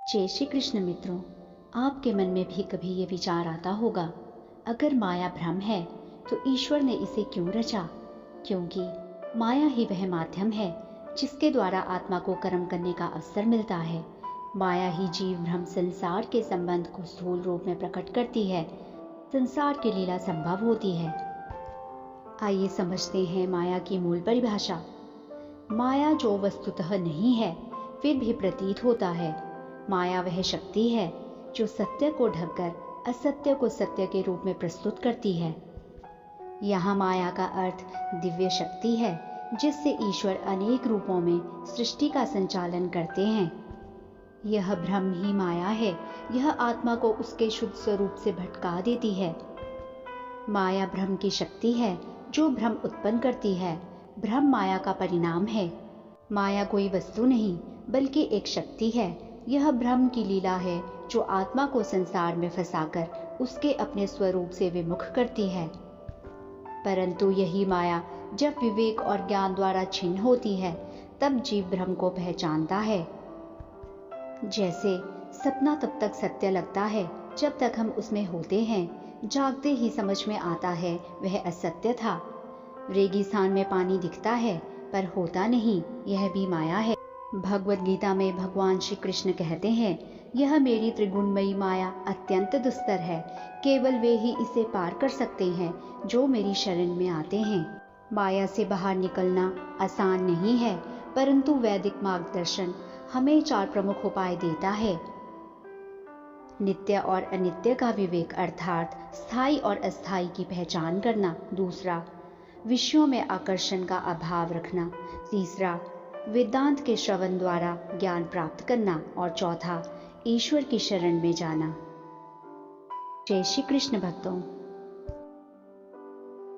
जय श्री कृष्ण मित्रों, आपके मन में भी कभी ये विचार आता होगा, अगर माया भ्रम है तो ईश्वर ने इसे क्यों रचा? क्योंकि माया ही वह माध्यम है जिसके द्वारा आत्मा को कर्म करने का अवसर मिलता है। माया ही जीव भ्रम संसार के संबंध को स्थूल रूप में प्रकट करती है, संसार की लीला संभव होती है। आइए समझते हैं माया की मूल परिभाषा। माया जो वस्तुतः नहीं है फिर भी प्रतीत होता है। माया वह शक्ति है जो सत्य को ढककर असत्य को सत्य के रूप में प्रस्तुत करती है। यहाँ माया का अर्थ दिव्य शक्ति है जिससे ईश्वर अनेक रूपों में सृष्टि का संचालन करते हैं। यह भ्रम ही माया है, यह आत्मा को उसके शुद्ध स्वरूप से भटका देती है। माया भ्रम की शक्ति है जो भ्रम उत्पन्न करती है। भ्रम माया का परिणाम है। माया कोई वस्तु नहीं बल्कि एक शक्ति है। यह भ्रम की लीला है जो आत्मा को संसार में फंसाकर उसके अपने स्वरूप से विमुख करती है। परंतु यही माया जब विवेक और ज्ञान द्वारा छिन्न होती है तब जीव भ्रम को पहचानता है। जैसे सपना तब तक सत्य लगता है जब तक हम उसमें होते हैं, जागते ही समझ में आता है वह असत्य था। रेगिस्तान में पानी दिखता है पर होता नहीं, यह भी माया है। भगवद गीता में भगवान श्री कृष्ण कहते हैं, यह मेरी त्रिगुणमयी माया अत्यंत दुस्तर है, केवल वे ही इसे पार कर सकते हैं जो मेरी शरण में आते हैं। माया से बाहर निकलना आसान नहीं है, परंतु वैदिक मार्गदर्शन हमें 4 प्रमुख उपाय देता है। नित्य और अनित्य का विवेक अर्थात स्थायी और अस्थायी की पहचान करना। दूसरा, विषयों में आकर्षण का अभाव रखना। तीसरा, वेदांत के श्रवण द्वारा ज्ञान प्राप्त करना। और चौथा, ईश्वर की शरण में जाना। जय श्री कृष्ण भक्तों।